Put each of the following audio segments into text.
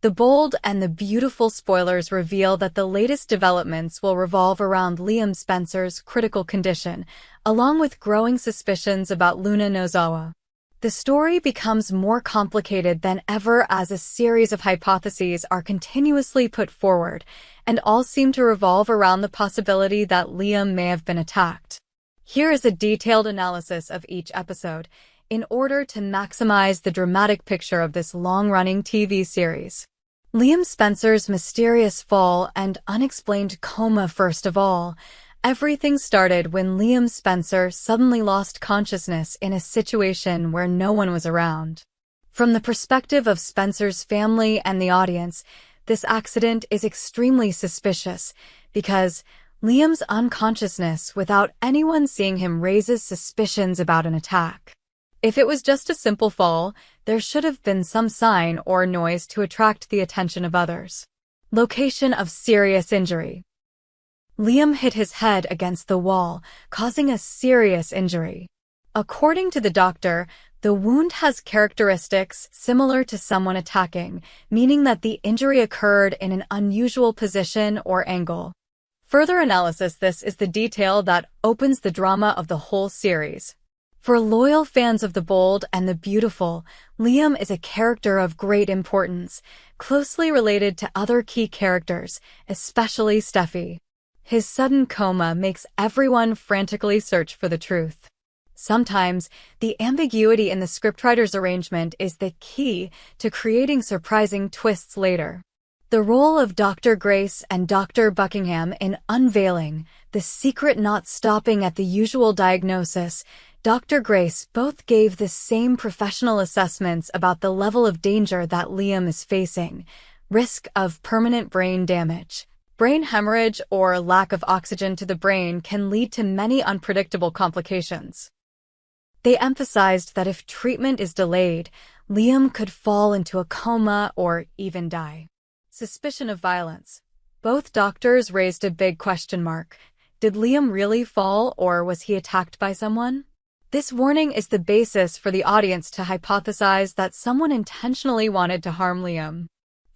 The bold and the beautiful spoilers reveal that the latest developments will revolve around Liam Spencer's critical condition, along with growing suspicions about Luna Nozawa. The story becomes more complicated than ever as a series of hypotheses are continuously put forward, and all seem to revolve around the possibility that Liam may have been attacked. Here is a detailed analysis of each episode, in order to maximize the dramatic picture of this long-running TV series. Liam Spencer's mysterious fall and unexplained coma. First of all, everything started when Liam Spencer suddenly lost consciousness in a situation where no one was around. From the perspective of Spencer's family and the audience, this accident is extremely suspicious because Liam's unconsciousness without anyone seeing him raises suspicions about an attack. If it was just a simple fall, there should have been some sign or noise to attract the attention of others. Location of serious injury. Liam hit his head against the wall, causing a serious injury. According to the doctor, the wound has characteristics similar to someone attacking, meaning that the injury occurred in an unusual position or angle. Further analysis: this is the detail that opens the drama of the whole series. For loyal fans of the bold and the beautiful, Liam is a character of great importance, closely related to other key characters, especially Steffi. His sudden coma makes everyone frantically search for the truth. Sometimes, the ambiguity in the scriptwriter's arrangement is the key to creating surprising twists later. The role of Dr. Grace and Dr. Buckingham in unveiling the secret, not stopping at the usual diagnosis. Dr. Grace both gave the same professional assessments about the level of danger that Liam is facing: risk of permanent brain damage. Brain hemorrhage or lack of oxygen to the brain can lead to many unpredictable complications. They emphasized that if treatment is delayed, Liam could fall into a coma or even die. Suspicion of violence. Both doctors raised a big question mark. Did Liam really fall, or was he attacked by someone? This warning is the basis for the audience to hypothesize that someone intentionally wanted to harm Liam.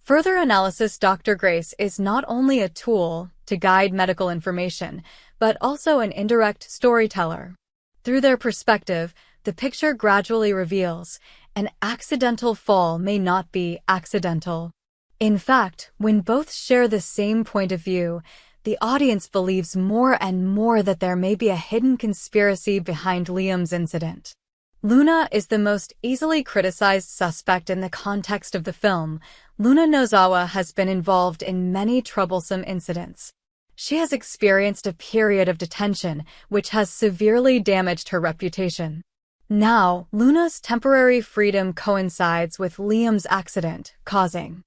Further analysis: Dr. Grace is not only a tool to guide medical information, but also an indirect storyteller. Through their perspective, the picture gradually reveals an accidental fall may not be accidental. In fact, when both share the same point of view, the audience believes more and more that there may be a hidden conspiracy behind Liam's incident. Luna is the most easily criticized suspect in the context of the film. Luna Nozawa has been involved in many troublesome incidents. She has experienced a period of detention, which has severely damaged her reputation. Now, Luna's temporary freedom coincides with Liam's accident, causing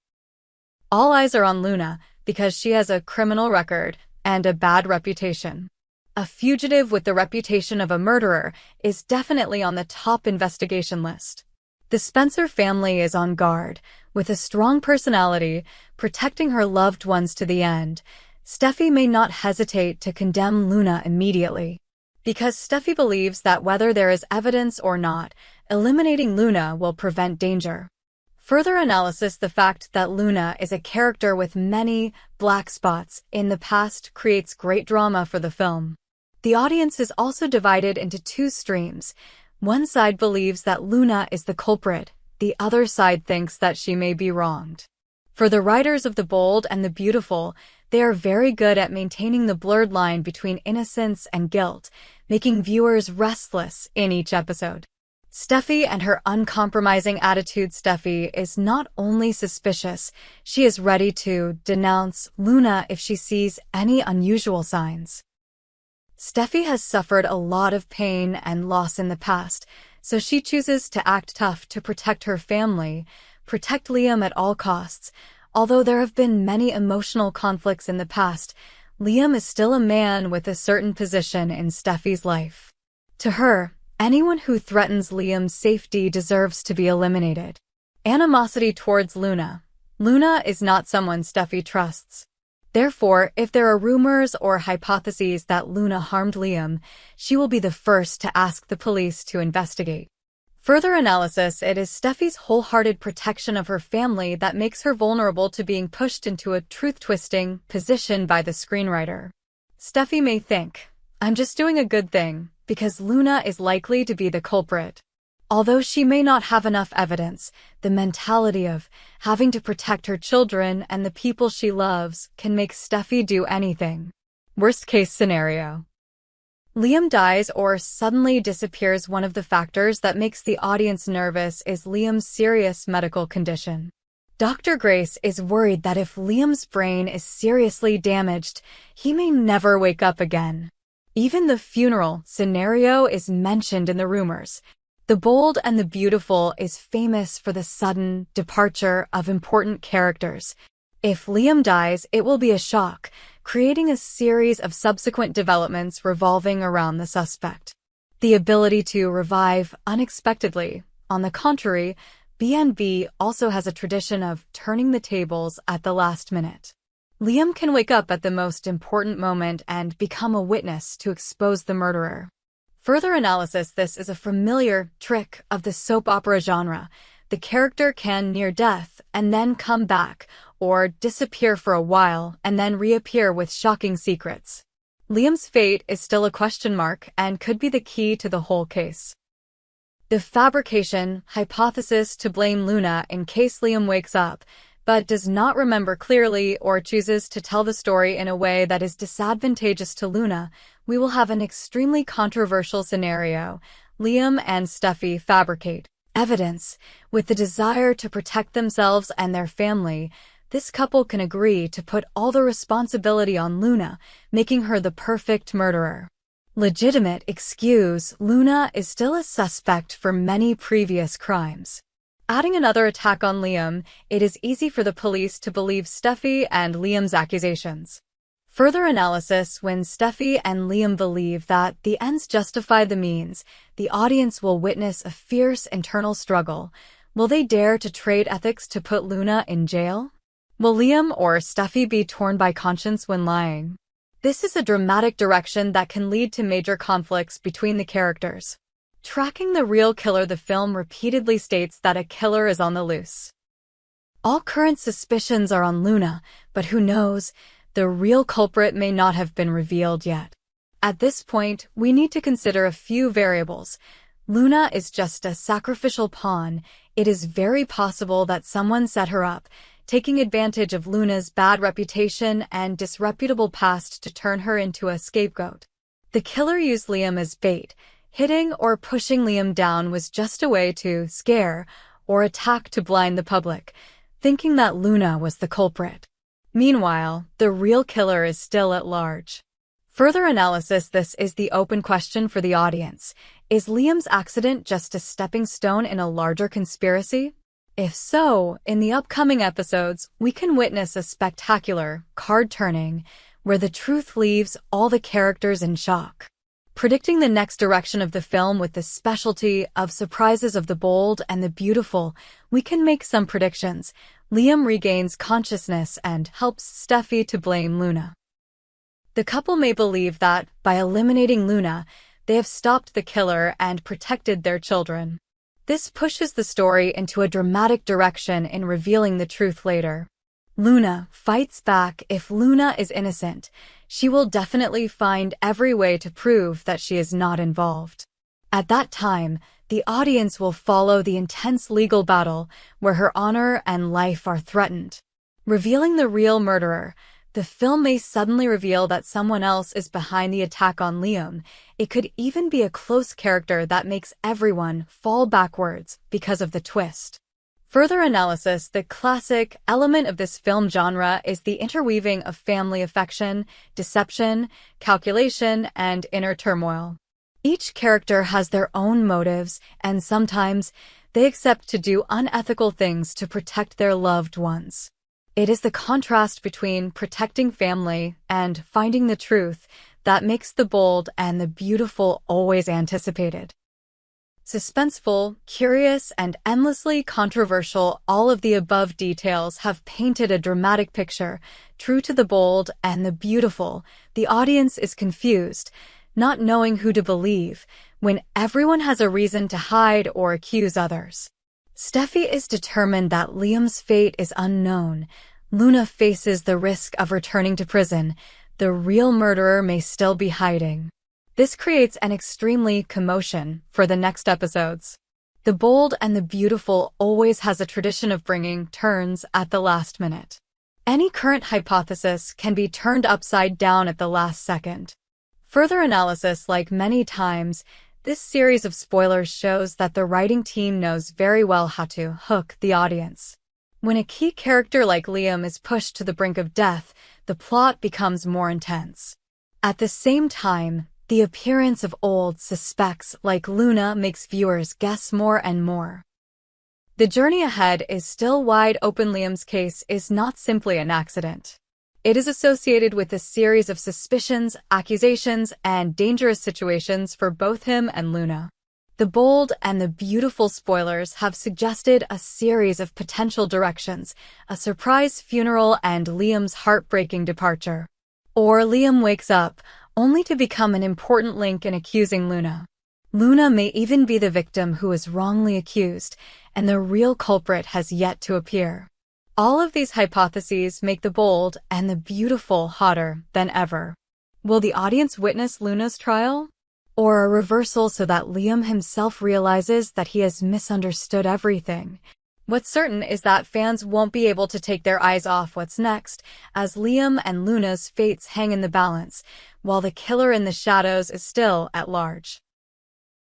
all eyes are on Luna, because she has a criminal record and a bad reputation. A fugitive with the reputation of a murderer is definitely on the top investigation list. The Spencer family is on guard, with a strong personality, protecting her loved ones to the end. Steffi may not hesitate to condemn Luna immediately, because Steffi believes that whether there is evidence or not, eliminating Luna will prevent danger. Further analysis: the fact that Luna is a character with many black spots in the past creates great drama for the film. The audience is also divided into two streams. One side believes that Luna is the culprit, the other side thinks that she may be wronged. For the writers of The Bold and the Beautiful, they are very good at maintaining the blurred line between innocence and guilt, making viewers restless in each episode. Steffi and her uncompromising attitude. Steffi is not only suspicious, she is ready to denounce Luna if she sees any unusual signs. Steffi has suffered a lot of pain and loss in the past, so she chooses to act tough to protect her family, protect Liam at all costs. Although there have been many emotional conflicts in the past, Liam is still a man with a certain position in Steffi's life. To her, anyone who threatens Liam's safety deserves to be eliminated. Animosity towards Luna. Luna is not someone Steffi trusts. Therefore, if there are rumors or hypotheses that Luna harmed Liam, she will be the first to ask the police to investigate. Further analysis, it is Steffi's wholehearted protection of her family that makes her vulnerable to being pushed into a truth-twisting position by the screenwriter. Steffi may think, "I'm just doing a good thing," because Luna is likely to be the culprit. Although she may not have enough evidence, the mentality of having to protect her children and the people she loves can make Steffi do anything. Worst-case scenario. Liam dies or suddenly disappears. One of the factors that makes the audience nervous is Liam's serious medical condition. Dr. Grace is worried that if Liam's brain is seriously damaged, he may never wake up again. Even the funeral scenario is mentioned in the rumors. The Bold and the Beautiful is famous for the sudden departure of important characters. If Liam dies, it will be a shock, creating a series of subsequent developments revolving around the suspect. The ability to revive unexpectedly. On the contrary, B&B also has a tradition of turning the tables at the last minute. Liam can wake up at the most important moment and become a witness to expose the murderer. Further analysis, this is a familiar trick of the soap opera genre. The character can near death and then come back, or disappear for a while and then reappear with shocking secrets. Liam's fate is still a question mark and could be the key to the whole case. The fabrication hypothesis to blame Luna in case Liam wakes up, but does not remember clearly or chooses to tell the story in a way that is disadvantageous to Luna. We will have an extremely controversial scenario. Liam and Steffi fabricate evidence with the desire to protect themselves and their family. This couple can agree to put all the responsibility on Luna, making her the perfect murderer. Legitimate excuse, Luna is still a suspect for many previous crimes. Adding another attack on Liam, it is easy for the police to believe Steffi and Liam's accusations. Further analysis, when Steffi and Liam believe that the ends justify the means, the audience will witness a fierce internal struggle. Will they dare to trade ethics to put Luna in jail? Will Liam or Steffi be torn by conscience when lying? This is a dramatic direction that can lead to major conflicts between the characters. Tracking the real killer, the film repeatedly states that a killer is on the loose. All current suspicions are on Luna, but who knows? The real culprit may not have been revealed yet. At this point, we need to consider a few variables. Luna is just a sacrificial pawn. It is very possible that someone set her up, taking advantage of Luna's bad reputation and disreputable past to turn her into a scapegoat. The killer used Liam as bait. Hitting or pushing Liam down was just a way to scare or attack to blind the public, thinking that Luna was the culprit. Meanwhile, the real killer is still at large. Further analysis, this is the open question for the audience. Is Liam's accident just a stepping stone in a larger conspiracy? If so, in the upcoming episodes, we can witness a spectacular card-turning where the truth leaves all the characters in shock. Predicting the next direction of the film with the specialty of surprises of the bold and the beautiful, we can make some predictions. Liam regains consciousness and helps Steffi to blame Luna. The couple may believe that, by eliminating Luna, they have stopped the killer and protected their children. This pushes the story into a dramatic direction in revealing the truth later. Luna fights back. If Luna is innocent, she will definitely find every way to prove that she is not involved. At that time, the audience will follow the intense legal battle where her honor and life are threatened. Revealing the real murderer, the film may suddenly reveal that someone else is behind the attack on Liam. It could even be a close character that makes everyone fall backwards because of the twist. Further analysis, the classic element of this film genre is the interweaving of family affection, deception, calculation, and inner turmoil. Each character has their own motives, and sometimes they accept to do unethical things to protect their loved ones. It is the contrast between protecting family and finding the truth that makes the bold and the beautiful always anticipated. Suspenseful, curious, and endlessly controversial, all of the above details have painted a dramatic picture. True to the bold and the beautiful, the audience is confused. not knowing who to believe, when everyone has a reason to hide or accuse others. Steffi is determined that Liam's fate is unknown. Luna faces the risk of returning to prison. The real murderer may still be hiding. This creates an extremely commotion for the next episodes. The Bold and the Beautiful always has a tradition of bringing turns at the last minute. Any current hypothesis can be turned upside down at the last second. Further analysis, like many times, this series of spoilers shows that the writing team knows very well how to hook the audience. When a key character like Liam is pushed to the brink of death, the plot becomes more intense. At the same time, the appearance of old suspects like Luna makes viewers guess more and more. The journey ahead is still wide open. Liam's case is not simply an accident. It is associated with a series of suspicions, accusations, and dangerous situations for both him and Luna. The Bold and the Beautiful spoilers have suggested a series of potential directions: a surprise funeral and Liam's heartbreaking departure. Or Liam wakes up, only to become an important link in accusing Luna. Luna may even be the victim who is wrongly accused, and the real culprit has yet to appear. All of these hypotheses make The Bold and the Beautiful hotter than ever. Will the audience witness Luna's trial? Or a reversal so that Liam himself realizes that he has misunderstood everything? What's certain is that fans won't be able to take their eyes off what's next, as Liam and Luna's fates hang in the balance, while the killer in the shadows is still at large.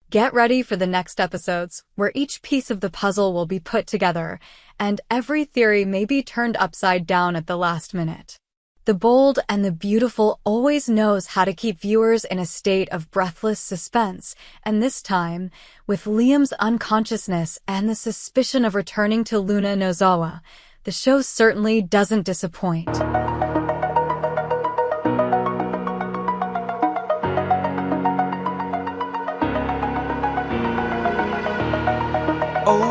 Get ready for the next episodes, where each piece of the puzzle will be put together, and every theory may be turned upside down at the last minute. The Bold and the Beautiful always knows how to keep viewers in a state of breathless suspense, and this time, with Liam's unconsciousness and the suspicion of returning to Luna Nozawa, the show certainly doesn't disappoint. Oh.